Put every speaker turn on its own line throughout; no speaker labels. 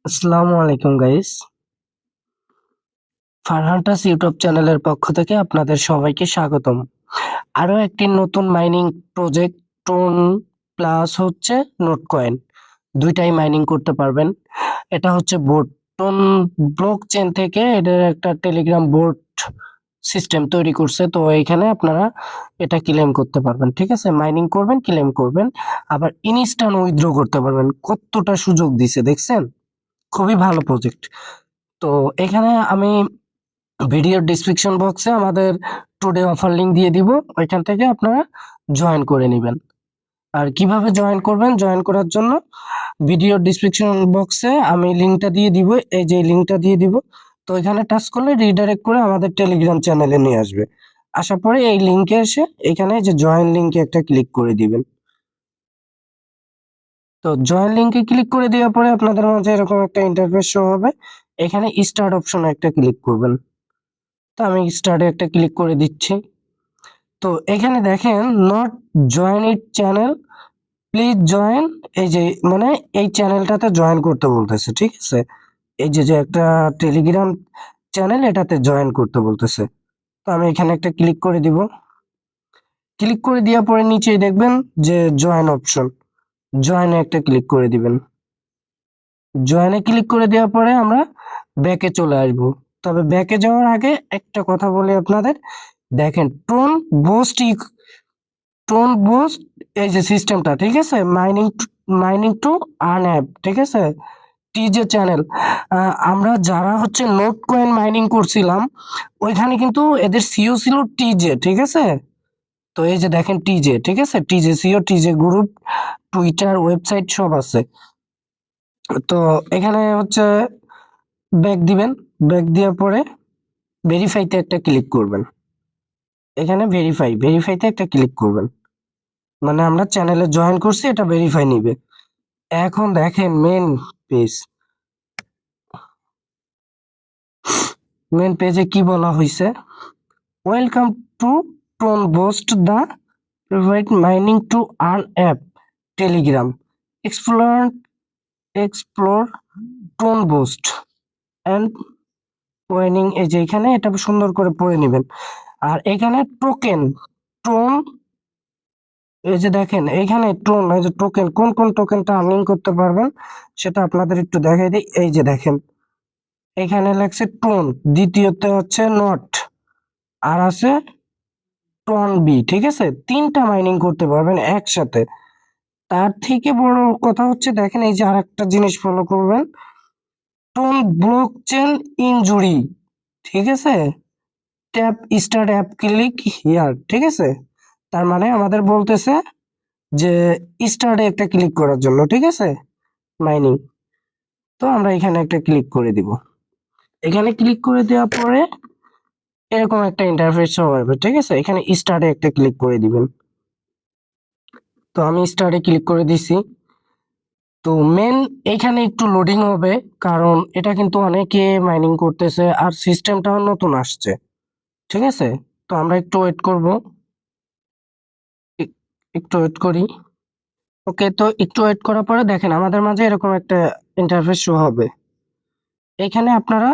আসসালামু আলাইকুম guys. ফারহান্টাস YouTube চ্যানেলের পক্ষ থেকে আপনাদের সবাইকে স্বাগতম। আরো একটি নতুন মাইনিং প্রজেক্ট টোন প্লাস হচ্ছে নোট কয়েন দুইটাই মাইনিং করতে পারবেন। এটা হচ্ছে বোট টোন ব্লক চেন থেকে এদের একটা টেলিগ্রাম বোট সিস্টেম তৈরি করছে। তো এখানে আপনারা এটা ক্লেম করতে পারবেন, ঠিক আছে? মাইনিং করবেন, ক্লেম করবেন, আবার ইনস্ট্যান্ট উইথড্র করতে পারবেন। কতটা সুযোগ দিছে দেখছেন? খুবই ভালো প্রজেক্ট। তো এখানে আমি ভিডিওর ডেসক্রিপশন বক্সে আমাদের টুডে অফার লিংক দিয়ে দিব, ওইখান থেকে আপনারা জয়েন করে নেবেন। আর কিভাবে জয়েন করবেন, জয়েন করার জন্য ভিডিওর ডেসক্রিপশন বক্সে আমি লিংকটা দিয়ে দিব, এই যে লিংকটা দিয়ে দিব। তো এখানে টাচ করলে রিডাইরেক্ট করে আমাদের টেলিগ্রাম চ্যানেলে নিয়ে আসবে। আসার পরে এই লিংকে এসে এখানে যে জয়েন লিংকে একটা ক্লিক করে দিবেন। তো জয়েন লিংকে ক্লিক করে দেওয়ার পরে আপনাদের মাঝে এরকম একটা ইন্টারফেস শো হবে। এখানে স্টার্ট অপশনে একটা ক্লিক করবেন। তো আমি স্টার্টে একটা ক্লিক করে দিচ্ছি। তো এখানে দেখেন not join it channel, please join. এই যে মানে এই চ্যানেলটাতে জয়েন করতে বলতেছে, ঠিক আছে? এই যে যে একটা টেলিগ্রাম চ্যানেল, এটাতে জয়েন করতে বলতেছে। তো আমি এখানে একটা ক্লিক করে দিব। ক্লিক করে দেওয়ার পরে নিচেই দেখবেন যে জয়েন অপশন, জয়েনে একটা ক্লিক করে দিবেন। জয়েনে ক্লিক করে দেওয়ার পরে আমরা ব্যাকে চলে আসব। তবে ব্যাকে যাওয়ার আগে একটা কথা বলি আপনাদের। দেখেন টোন বুস্ট এই যে সিস্টেমটা, ঠিক আছে? মাইনিং টু আর্ন অ্যাপ, ঠিক আছে? টিজে চ্যানেল, আমরা যারা হচ্ছে নোট কয়েন মাইনিং করছিলাম, ওইখানে কিন্তু এদের সিও ছিল টিজে, ঠিক আছে? তো এই যে দেখেন টিজে, ঠিক আছে? TJ CO, TJ group, Twitter, website সব আছে। তো এখানে হচ্ছে ব্যাক দিবেন। ব্যাক দেওয়ার পরে ভেরিফাইতে একটা ক্লিক করবেন। এখানে ভেরিফাইতে একটা ক্লিক করবেন। মানে আমরা চ্যানেলে জয়েন করছি, এটা ভেরিফাই নিবে। এখন দেখেন পেজ মেন পেজে কি বলা হয়েছে? Welcome to tone boost the private mining to earn app Telegram explore explore tone boost and ওয়েনিং। এই যে এখানে এটা সুন্দর করে পড়ে নেবেন। আর এখানে টোন, এই যে দেখেন এইখানে টোন, এই যে টোকেন, কোন কোন টোকেনটা আর্নিং করতে পারবেন সেটা আপনাদের একটু দেখাই দিই। এই যে দেখেন এখানে লেখছে টোন, দ্বিতীয়তে হচ্ছে নট, আর আছে টন বি, ঠিক আছে? তিনটা মাইনিং করতে পারবেন একসাথে। তার থেকে বড় কথা হচ্ছে দেখেন এই যে আরেকটা জিনিস ফলো করবেন, টোন ব্লকচেন ইনজুরি, ঠিক আছে? Tap start app click here, ঠিক আছে? তার মানে আমাদের বলতেছে যে স্টার্টে একটা ক্লিক করার জন্য, ঠিক আছে? মাইনিং। তো আমরা এখানে একটা ক্লিক করে দিব। এখানে ক্লিক করে দেওয়ার পরে এরকম একটা ইন্টারফেস হবে, ঠিক আছে? এখানে স্টার্টে একটা ক্লিক করে দিবেন। তো আমি স্টার্টে ক্লিক করে দিছি। তো এইখানে একটু লোডিং হবে, কারণ এটা কিন্তু অনেকে মাইনিং করতেছে আর সিস্টেমটাও নতুন আসছে, ঠিক আছে? তো আমরা একটু ওয়েট করব, একটু ওয়েট করি। ওকে, তো একটু ওয়েট করার পরে দেখেন আমাদের মাঝে এরকম একটা ইন্টারফেস শো হবে। এখানে আপনারা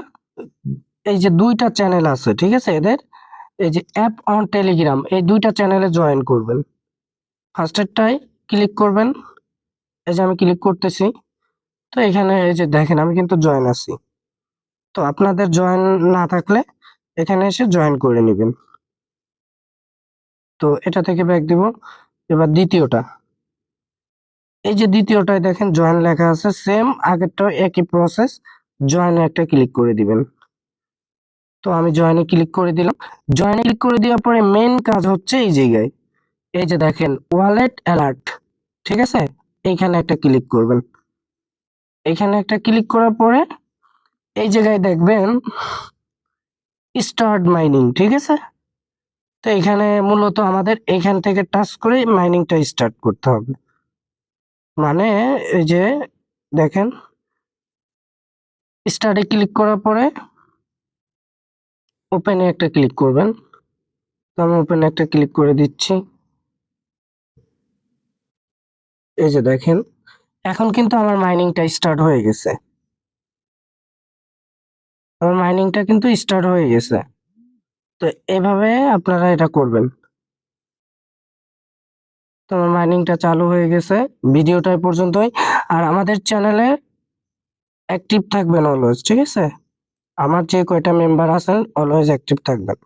এই যে দুইটা চ্যানেল আছে, ঠিক আছে? এদের এই যে অ্যাপ অন টেলিগ্রাম, এই দুইটা চ্যানেলে জয়েন করবেন। ফার্স্টেরটাই ক্লিক করবেন। এই যে আমি ক্লিক করতেছি। তো এখানে এই যে দেখেন আমি কিন্তু জয়েন আছি। তো আপনাদের জয়েন না থাকলে এখানে এসে জয়েন করে নেবেন। তো এটা থেকে ব্যাক দিব। এবার দ্বিতীয়টা, এই যে দ্বিতীয়টায় দেখেন জয়েন লেখা আছে, সেম আগেরটাও একই প্রসেস। জয়েনে একটা ক্লিক করে দিবেন। তো আমি জয়েনে ক্লিক করে দিলাম। জয়েনে ক্লিক করে দেওয়ার পরে মেন কাজ হচ্ছে এই জায়গায়, এই যে দেখেন ওয়ালেট অ্যালার্ট, ঠিক আছে? এইখানে একটা ক্লিক করবেন। এখানে একটা ক্লিক করার পরে এই জায়গায় দেখবেন স্টার্ট মাইনিং, ঠিক আছে? তো এখানে মূলত আমাদের এখান থেকে টাচ করে মাইনিংটা স্টার্ট করতে হবে। মানে এই যে দেখেন স্টার্টে ক্লিক করার পরে ওপেনে একটা ক্লিক করবেন। তো আমি ওপেনে একটা ক্লিক করে দিচ্ছি। এই যে দেখেন এখন কিন্তু আমার মাইনিংটা স্টার্ট হয়ে গেছে। আমার মাইনিংটা কিন্তু স্টার্ট হয়ে গেছে। তো এভাবে আপনারা এটা করবেন। তো আমার মাইনিংটা চালু হয়ে গেছে। ভিডিওটা এই পর্যন্তই। আর আমাদের চ্যানেলে অ্যাক্টিভ থাকবেন অলওয়েজ, ঠিক আছে? আমার যে কয়টা মেম্বার আছেন অলওয়েজ অ্যাক্টিভ থাকবেন।